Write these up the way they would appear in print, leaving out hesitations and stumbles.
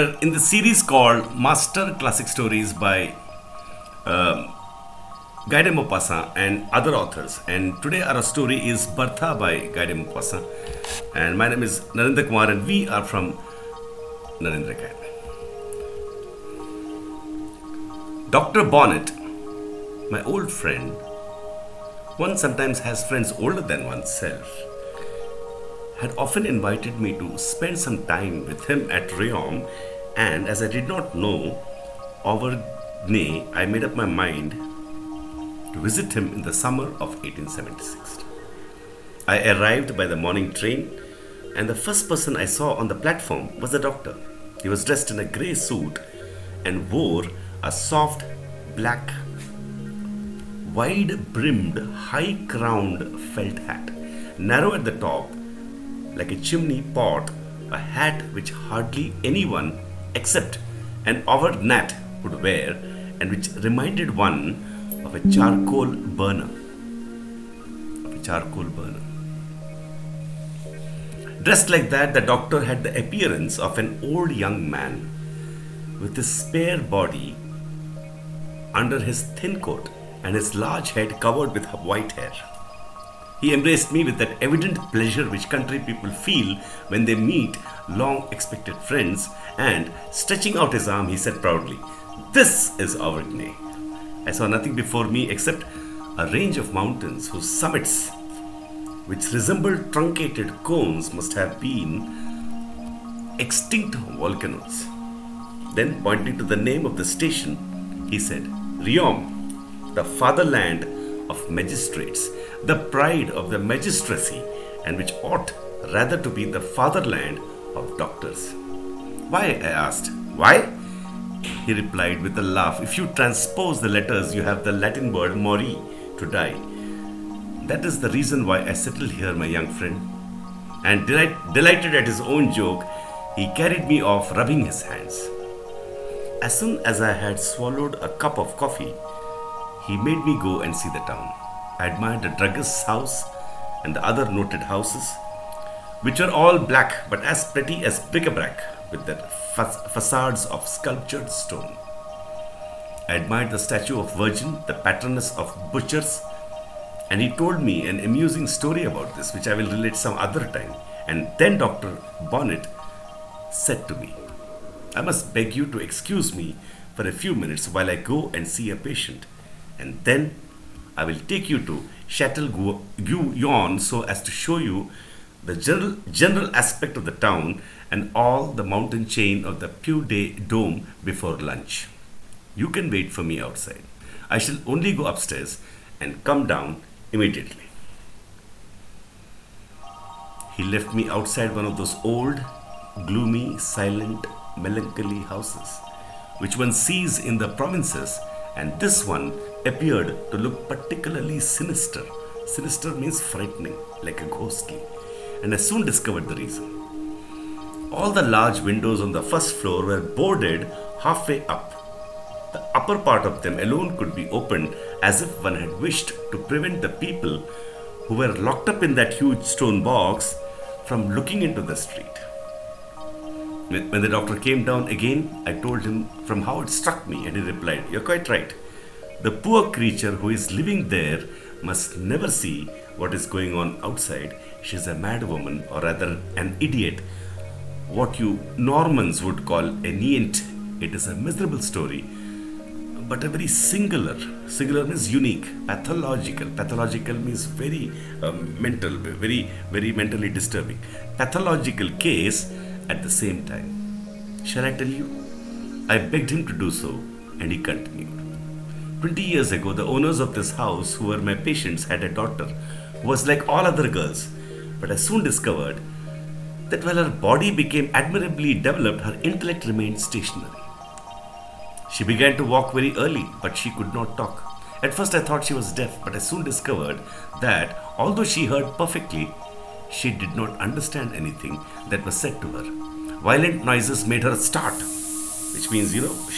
In the series called Master Classic Stories by Guy de Maupassant and other authors. And today our story is BERTHA by Guy de Maupassant. And my name is Narendra Kumar and we are from Narendra Academy. Dr. Bonnet, my old friend, one sometimes has friends older than oneself, had often invited me to spend some time with him at Riom, and as I did not know Auvergne, I made up my mind to visit him in the summer of 1876. I arrived by the morning train, and the first person I saw on the platform was the doctor. He was dressed in a grey suit and wore a soft black, wide-brimmed, high-crowned felt hat, narrow at the top, like a chimney pot, a hat which hardly anyone except an Auvergnat would wear, and which reminded one of a charcoal burner. Dressed like that, the doctor had the appearance of an old young man, with his spare body under his thin coat and his large head covered with white hair. He embraced me with that evident pleasure which country people feel when they meet long expected friends, and stretching out his arm, he said proudly, "This is Auvergne." I saw nothing before me except a range of mountains whose summits, which resembled truncated cones, must have been extinct volcanoes. Then, pointing to the name of the station, he said, "Riom, the fatherland of magistrates, the pride of the magistracy, and which ought rather to be the fatherland of doctors." "Why?" I asked. "Why?" he replied with a laugh. "If you transpose the letters, you have the Latin word mori, to die. That is the reason why I settled here, my young friend." And delighted at his own joke, he carried me off, rubbing his hands. As soon as I had swallowed a cup of coffee, he made me go and see the town. I admired the druggist's house and the other noted houses, which were all black but as pretty as bric-a-brac, with their facades of sculptured stone. I admired the statue of Virgin, the patroness of butchers, and he told me an amusing story about this, which I will relate some other time. And then Dr. Bonnet said to me, "I must beg you to excuse me for a few minutes while I go and see a patient, and then I will take you to Châtel-Guyon so as to show you the general aspect of the town and all the mountain chain of the Puy de Dôme before lunch. You can wait for me outside. I shall only go upstairs and come down immediately." He left me outside one of those old, gloomy, silent, melancholy houses which one sees in the provinces, and this one appeared to look particularly sinister. Sinister means frightening, like a ghostly, and I soon discovered the reason. All the large windows on the first floor were boarded halfway up. The upper part of them alone could be opened, as if one had wished to prevent the people who were locked up in that huge stone box from looking into the street. When the doctor came down again, I told him from how it struck me, and he replied, "You're quite right. The poor creature who is living there must never see what is going on outside. She's a mad woman, or rather an idiot, what you Normans would call a neant. It is a miserable story, but a very singular means unique, pathological means very mental, very mentally disturbing, pathological case at the same time. Shall I tell you?" I begged him to do so, and he continued. 20 years ago, the owners of this house, who were my patients, had a daughter who was like all other girls, but I soon discovered that while her body became admirably developed, her intellect remained stationary. She began to walk very early, but she could not talk. At first I thought she was deaf, but I soon discovered that although she heard perfectly, she did not understand anything that was said to her. Violent noises made her start, which means,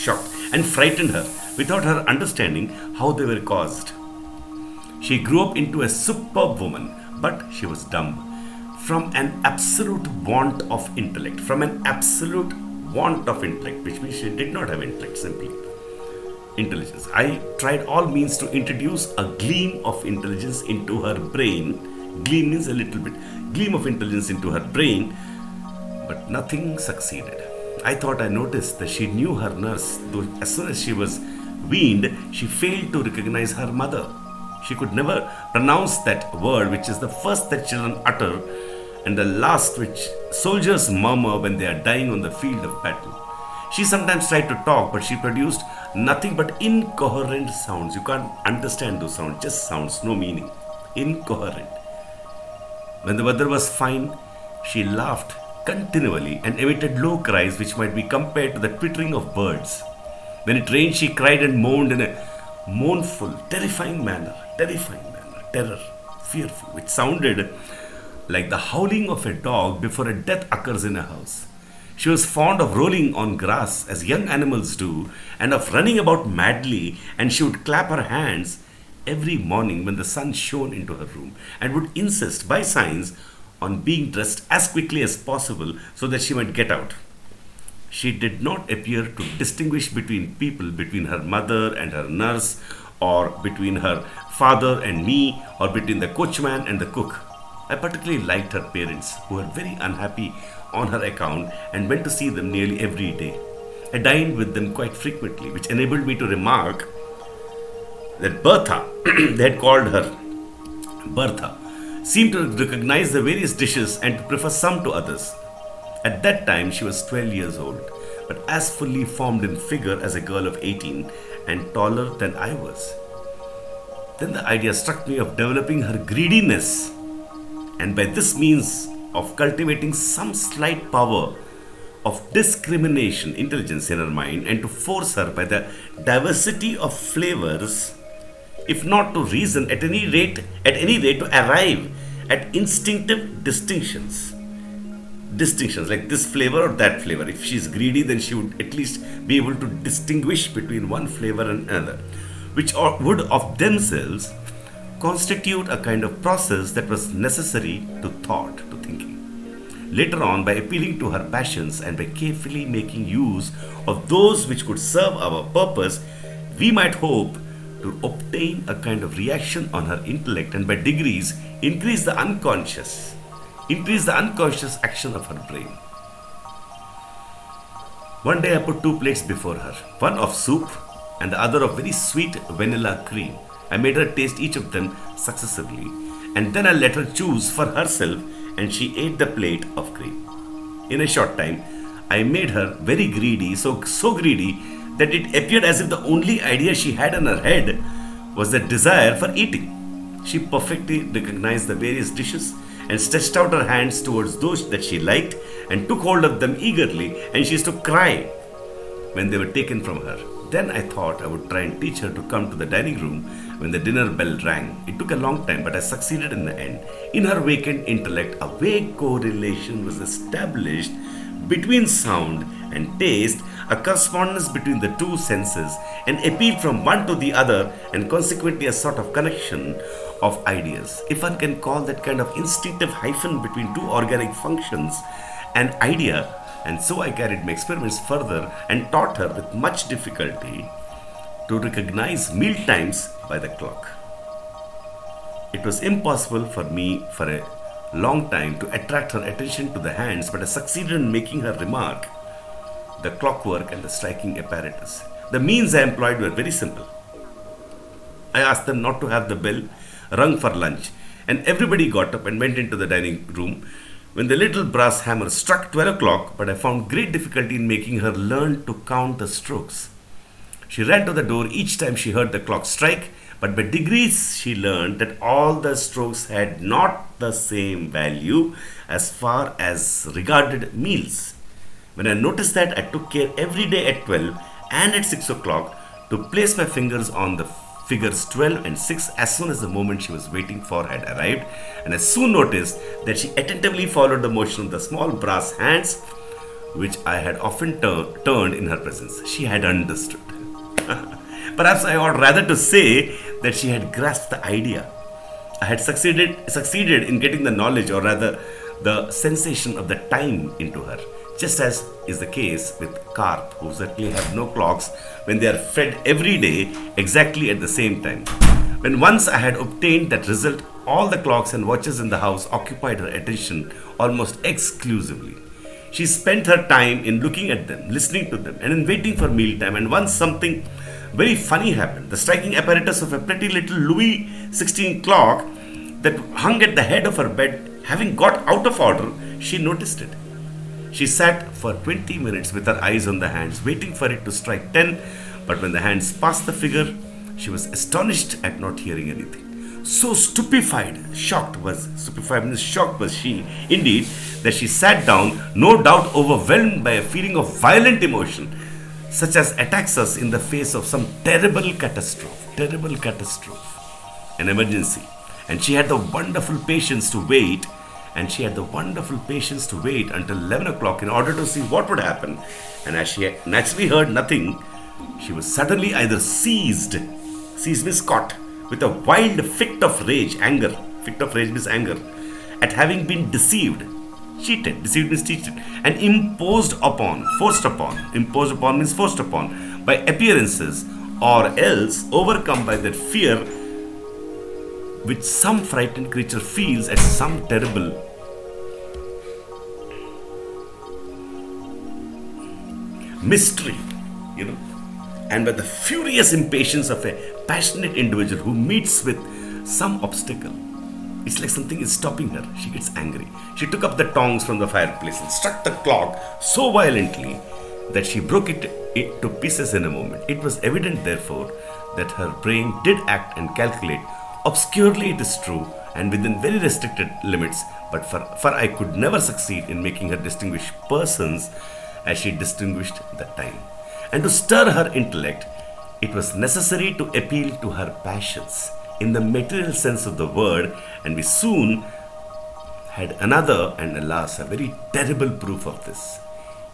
shocked, and frightened her without her understanding how they were caused. She grew up into a superb woman, but she was dumb. From an absolute want of intellect, from an absolute want of intellect, which means she did not have intellect, simply intelligence. I tried all means to introduce a gleam of intelligence into her brain. Gleam means a little bit. Gleam of intelligence into her brain, but nothing succeeded. I thought I noticed that she knew her nurse, though as soon as she was weaned, she failed to recognize her mother. She could never pronounce that word, which is the first that children utter and the last which soldiers murmur when they are dying on the field of battle. She sometimes tried to talk, but she produced nothing but incoherent sounds. You can't understand those sounds, just sounds, no meaning. Incoherent. When the weather was fine, she laughed continually and emitted low cries which might be compared to the twittering of birds. When it rained, she cried and moaned in a mournful, terrifying manner, terror, fearful, which sounded like the howling of a dog before a death occurs in a house. She was fond of rolling on grass as young animals do and of running about madly, and she would clap her hands every morning when the sun shone into her room and would insist by signs on being dressed as quickly as possible so that she might get out. She did not appear to distinguish between people, between her mother and her nurse, or between her father and me, or between the coachman and the cook. I particularly liked her parents, who were very unhappy on her account and went to see them nearly every day. I dined with them quite frequently, which enabled me to remark that Bertha, they had called her Bertha, seemed to recognize the various dishes and to prefer some to others. At that time, she was 12 years old, but as fully formed in figure as a girl of 18 and taller than I was. Then the idea struck me of developing her greediness, and by this means of cultivating some slight power of discrimination, intelligence in her mind, and to force her by the diversity of flavors, if not to reason, at any rate to arrive at instinctive distinctions like this flavor or that flavor. If she is greedy, then she would at least be able to distinguish between one flavor and another, which would of themselves constitute a kind of process that was necessary to thought, to thinking. Later on, by appealing to her passions and by carefully making use of those which could serve our purpose, we might hope to obtain a kind of reaction on her intellect and by degrees increase the unconscious action of her brain. One day I put two plates before her, one of soup and the other of very sweet vanilla cream. I made her taste each of them successively, and then I let her choose for herself, and she ate the plate of cream. In a short time, I made her very greedy, so greedy that it appeared as if the only idea she had in her head was the desire for eating. She perfectly recognized the various dishes and stretched out her hands towards those that she liked and took hold of them eagerly, and she used to cry when they were taken from her. Then I thought I would try and teach her to come to the dining room when the dinner bell rang. It took a long time, but I succeeded in the end. In her vacant intellect, a vague correlation was established between sound and taste, a correspondence between the two senses, an appeal from one to the other, and consequently a sort of connection of ideas. If one can call that kind of instinctive hyphen between two organic functions an idea. And so I carried my experiments further and taught her with much difficulty to recognize meal times by the clock. It was impossible for me for a long time to attract her attention to the hands, but I succeeded in making her remark the clockwork and the striking apparatus. The means I employed were very simple. I asked them not to have the bell rung for lunch, and everybody got up and went into the dining room when the little brass hammer struck 12 o'clock, but I found great difficulty in making her learn to count the strokes. She ran to the door each time she heard the clock strike, but by degrees she learned that all the strokes had not the same value as far as regarded meals. When I noticed that, I took care every day at 12 and at 6 o'clock to place my fingers on the figures 12 and 6 as soon as the moment she was waiting for had arrived, and I soon noticed that she attentively followed the motion of the small brass hands which I had often turned in her presence. She had understood. Perhaps I ought rather to say that she had grasped the idea. I had succeeded in getting the knowledge, or rather the sensation of the time into her, just as is the case with carp, who certainly have no clocks when they are fed every day exactly at the same time. When once I had obtained that result, all the clocks and watches in the house occupied her attention almost exclusively. She spent her time in looking at them, listening to them, and in waiting for mealtime. And once something very funny happened. The striking apparatus of a pretty little Louis XVI clock that hung at the head of her bed, having got out of order, she noticed it. She sat for 20 minutes with her eyes on the hands, waiting for it to strike 10, but when the hands passed the figure, she was astonished at not hearing anything. So stupefied means shocked was she, indeed, that she sat down, no doubt overwhelmed by a feeling of violent emotion, such as attacks us in the face of some terrible catastrophe, an emergency. And she had the wonderful patience to wait until 11 o'clock in order to see what would happen. And as she had naturally heard nothing, she was suddenly either seized means caught, with a wild fit of rage means anger, at having been deceived means cheated, and imposed upon means forced upon, by appearances, or else overcome by that fear which some frightened creature feels at some terrible mystery, and by the furious impatience of a passionate individual who meets with some obstacle. It's like something is stopping her. She gets angry. She took up the tongs from the fireplace and struck the clock so violently that she broke it to pieces in a moment. It was evident, therefore, that her brain did act and calculate, obscurely it is true, and within very restricted limits, but for I could never succeed in making her distinguish persons as she distinguished the time. And to stir her intellect, it was necessary to appeal to her passions in the material sense of the word, and we soon had another, and alas, a very terrible proof of this.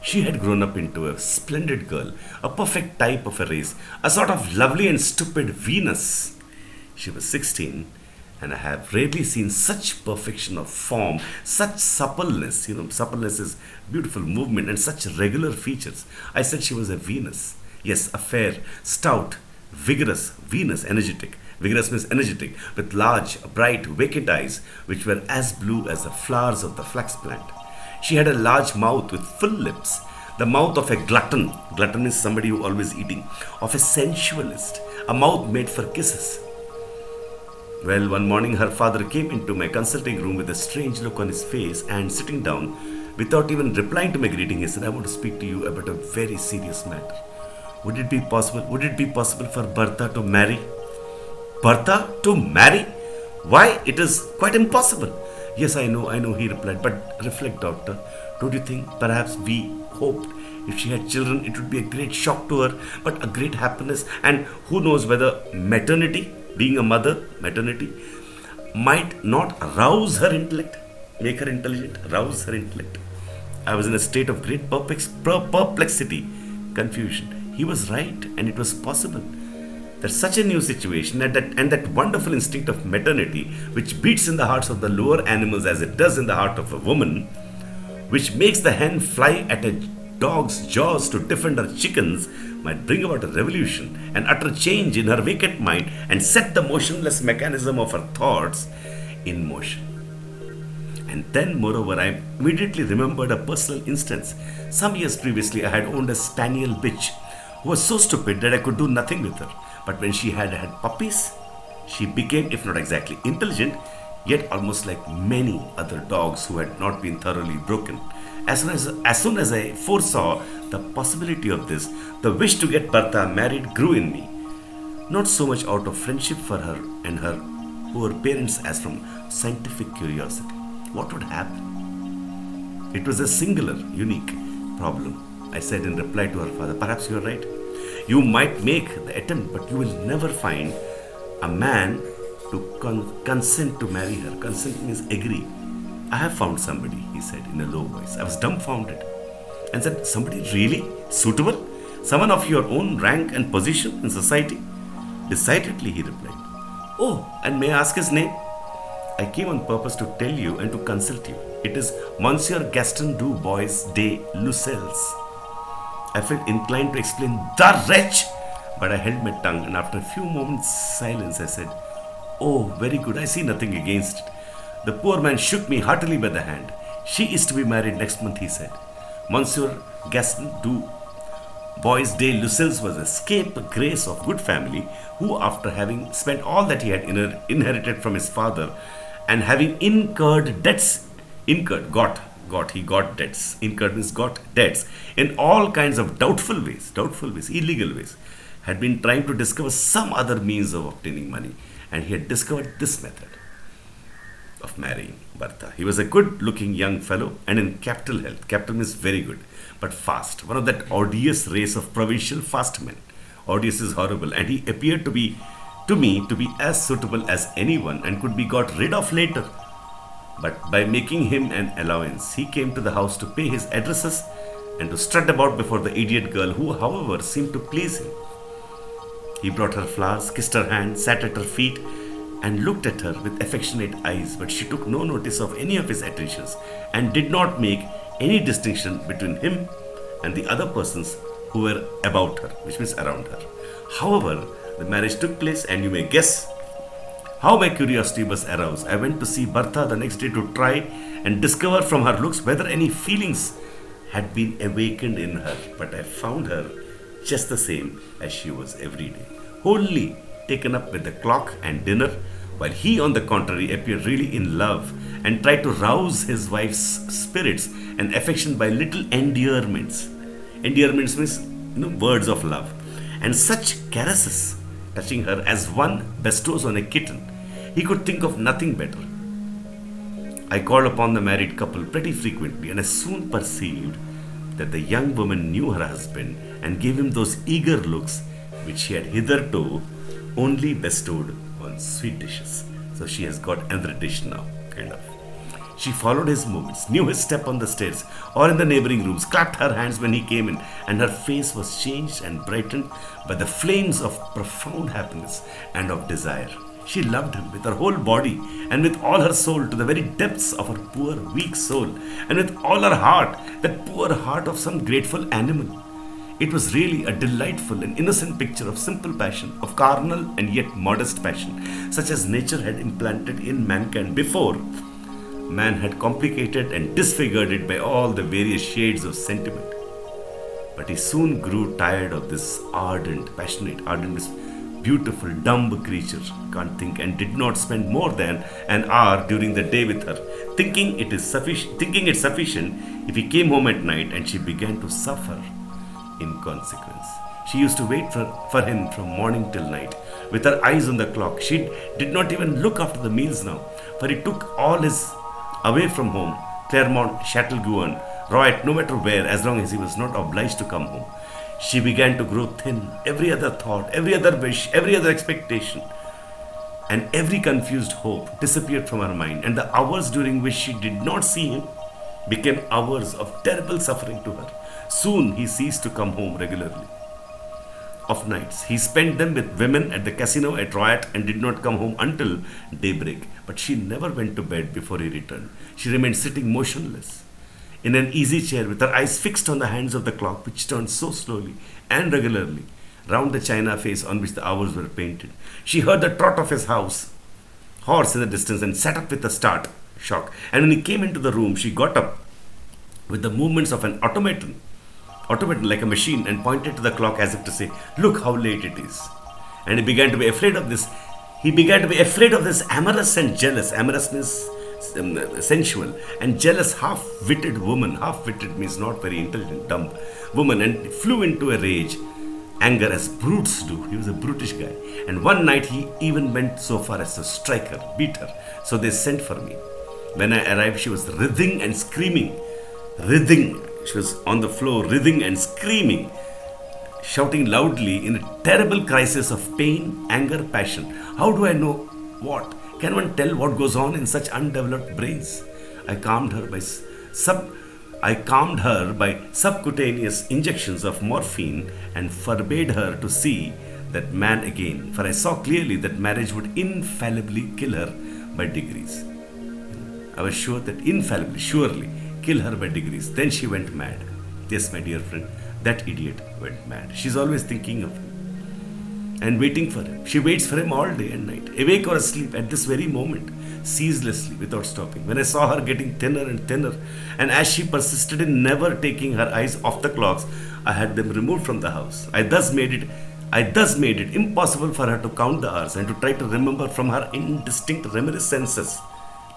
She had grown up into a splendid girl, a perfect type of a race, a sort of lovely and stupid Venus. She was 16, and I have rarely seen such perfection of form, such suppleness. Suppleness is beautiful movement, and such regular features. I said she was a Venus. Yes, a fair, stout, vigorous Venus, energetic. Vigorous means energetic, with large, bright, vacant eyes, which were as blue as the flowers of the flax plant. She had a large mouth with full lips, the mouth of a glutton. Glutton is somebody who always eating. Of a sensualist, a mouth made for kisses. Well, one morning her father came into my consulting room with a strange look on his face, and sitting down, without even replying to my greeting, he said, "I want to speak to you about a very serious matter. Would it be possible for Bertha to marry?" Bertha to marry? Why, it is quite impossible. Yes, I know, he replied. But reflect, doctor. Don't you think perhaps we hoped if she had children, it would be a great shock to her, but a great happiness, and who knows whether maternity, being a mother, maternity, might not rouse her intellect, make her intelligent, rouse her intellect. I was in a state of great perplexity, confusion. He was right, and it was possible that such a new situation and that wonderful instinct of maternity, which beats in the hearts of the lower animals as it does in the heart of a woman, which makes the hen fly at a dog's jaws to defend her chickens, might bring about a revolution, an utter change in her vacant mind, and set the motionless mechanism of her thoughts in motion. And then, moreover, I immediately remembered a personal instance. Some years previously, I had owned a spaniel bitch who was so stupid that I could do nothing with her. But when she had puppies, she became, if not exactly intelligent, yet almost like many other dogs who had not been thoroughly broken. As soon as I foresaw the possibility of this, the wish to get Bertha married grew in me. Not so much out of friendship for her and her poor parents as from scientific curiosity. What would happen? It was a singular, unique problem. I said in reply to her father, "Perhaps you are right. You might make the attempt, but you will never find a man to consent to marry her." Consent means agree. "I have found somebody," he said in a low voice. I was dumbfounded and said, "Somebody really suitable? Someone of your own rank and position in society?" "Decidedly," he replied. "Oh, and may I ask his name?" I came on purpose to tell you and to consult you. It is Monsieur Gaston du Bois de Lucelles. I felt inclined to explain the wretch, but I held my tongue, and after a few moments' silence, I said, "Oh, very good, I see nothing against it." The poor man shook me heartily by the hand. "She is to be married next month," he said. Monsieur Gaston du Bois de Lucelles was a scapegrace of good family who, after having spent all that he had inherited from his father and having incurred debts, he got debts, incurred means got debts in all kinds of doubtful ways, illegal ways, had been trying to discover some other means of obtaining money, and he had discovered this method of marrying Bertha. He was a good looking young fellow and in capital health. Capital means very good, but fast. One of that odious race of provincial fast men. Odious is horrible, and he appeared to me to be as suitable as anyone and could be got rid of later. But by making him an allowance, he came to the house to pay his addresses and to strut about before the idiot girl who, however, seemed to please him. He brought her flowers, kissed her hand, sat at her feet, and looked at her with affectionate eyes, but she took no notice of any of his attentions and did not make any distinction between him and the other persons who were about her, which means around her. However, the marriage took place, and you may guess how my curiosity was aroused. I went to see Bertha the next day to try and discover from her looks whether any feelings had been awakened in her, but I found her just the same as she was every day, wholly taken up with the clock and dinner, while he, on the contrary, appeared really in love and tried to rouse his wife's spirits and affection by little endearments. Endearments means, words of love, and such caresses touching her as one bestows on a kitten. He could think of nothing better. I called upon the married couple pretty frequently, and I soon perceived that the young woman knew her husband and gave him those eager looks which she had hitherto only bestowed on sweet dishes. So she has got another dish now, kind of. She followed his movements, knew his step on the stairs or in the neighboring rooms, clapped her hands when he came in, and her face was changed and brightened by the flames of profound happiness and of desire. She loved him with her whole body and with all her soul, to the very depths of her poor weak soul, and with all her heart, that poor heart of some grateful animal. It was really a delightful and innocent picture of simple passion, of carnal and yet modest passion, such as nature had implanted in mankind before man had complicated and disfigured it by all the various shades of sentiment. But he soon grew tired of this ardent, this beautiful, dumb creature, can't think, and did not spend more than an hour during the day with her, thinking it sufficient if he came home at night, and she began to suffer in consequence. She used to wait for him from morning till night, with her eyes on the clock. She did not even look after the meals now, for he took all his away from home, Claremont, Chateauguan, Royat, no matter where, as long as he was not obliged to come home. She began to grow thin. Every other thought, every other wish, every other expectation, and every confused hope disappeared from her mind, and the hours during which she did not see him became hours of terrible suffering to her. Soon he ceased to come home regularly. Of nights, he spent them with women at the casino at Royat and did not come home until daybreak. But she never went to bed before he returned. She remained sitting motionless in an easy chair with her eyes fixed on the hands of the clock, which turned so slowly and regularly round the china face on which the hours were painted. She heard the trot of his horse in the distance, and sat up with a shock. And when he came into the room, she got up with the movements of an automaton like a machine, and pointed to the clock as if to say, "Look how late it is." And he began to be afraid of this. Amorous and jealous. Amorous means sensual, and jealous half-witted woman. Half-witted means not very intelligent, dumb woman, and flew into a rage, anger, as brutes do. He was a brutish guy. And one night he even went so far as to strike her, beat her. So they sent for me. When I arrived, she was writhing and screaming. She was on the floor, writhing and screaming, shouting loudly in a terrible crisis of pain, anger, passion. How do I know what? Can one tell what goes on in such undeveloped brains? I calmed her by subcutaneous injections of morphine, and forbade her to see that man again, for I saw clearly that marriage would infallibly kill her by degrees. I was sure that infallibly, surely, kill her by degrees. Then she went mad. Yes, my dear friend, that idiot went mad. She's always thinking of him and waiting for him. She waits for him all day and night, awake or asleep at this very moment, ceaselessly, without stopping. When I saw her getting thinner and thinner, and as she persisted in never taking her eyes off the clocks, I had them removed from the house. I thus made it impossible for her to count the hours and to try to remember from her indistinct reminiscences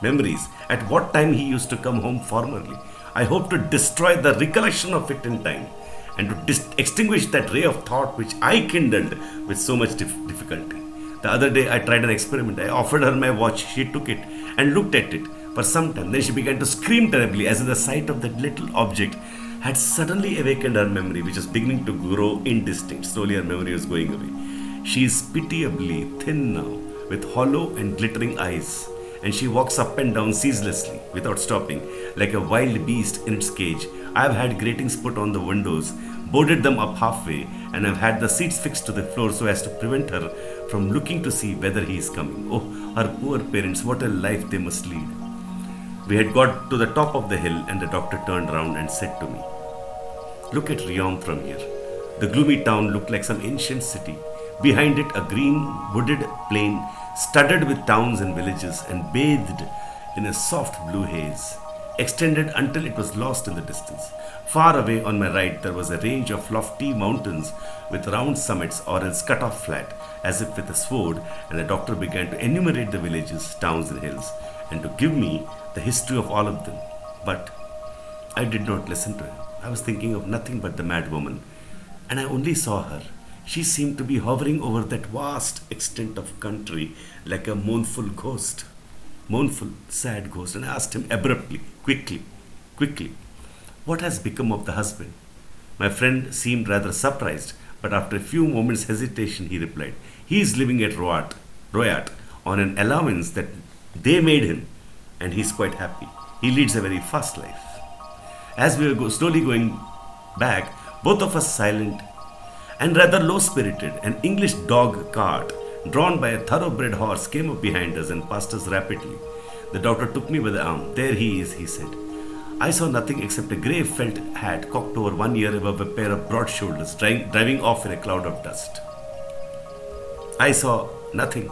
memories at what time he used to come home formerly. I hope to destroy the recollection of it in time and to extinguish that ray of thought which I kindled with so much difficulty. The other day I tried an experiment. I offered her my watch. She took it and looked at it for some time. Then she began to scream terribly as if the sight of that little object had suddenly awakened her memory, which was beginning to grow indistinct. Slowly her memory was going away. She is pitiably thin now, with hollow and glittering eyes, and she walks up and down ceaselessly, without stopping, like a wild beast in its cage. I have had gratings put on the windows, boarded them up halfway, and have had the seats fixed to the floor so as to prevent her from looking to see whether he is coming. Oh, her poor parents, what a life they must lead. We had got to the top of the hill, and the doctor turned round and said to me, "Look at Riom from here." The gloomy town looked like some ancient city. Behind it, a green, wooded plain studded with towns and villages and bathed in a soft blue haze, extended until it was lost in the distance. Far away on my right, there was a range of lofty mountains with round summits or else cut off flat, as if with a sword, and the doctor began to enumerate the villages, towns, and hills, and to give me the history of all of them. But I did not listen to him. I was thinking of nothing but the mad woman, and I only saw her. She seemed to be hovering over that vast extent of country like a mournful, sad ghost, and I asked him abruptly, quickly, what has become of the husband? My friend seemed rather surprised, but after a few moments' hesitation, he replied, "He is living at Royat on an allowance that they made him, and he is quite happy. He leads a very fast life." As we were slowly going back, both of us silent and rather low-spirited, an English dog cart drawn by a thoroughbred horse came up behind us and passed us rapidly. The doctor took me by the arm. "There he is," he said. I saw nothing except a grey felt hat cocked over one ear above a pair of broad shoulders, driving off in a cloud of dust. I saw nothing.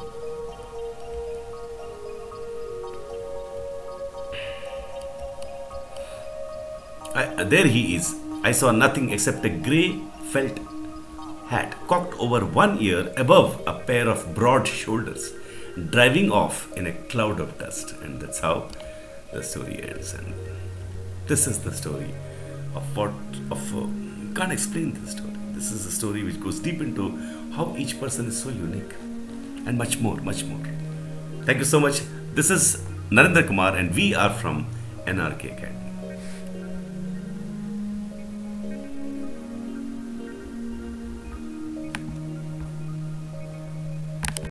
There he is. I saw nothing except a grey felt hat cocked over one ear above a pair of broad shoulders, driving off in a cloud of dust. And that's how the story ends. And this is the story can't explain this story. This is a story which goes deep into how each person is so unique, and much more. Thank you so much. This is Narendra Kumar, and we are from NRK Academy.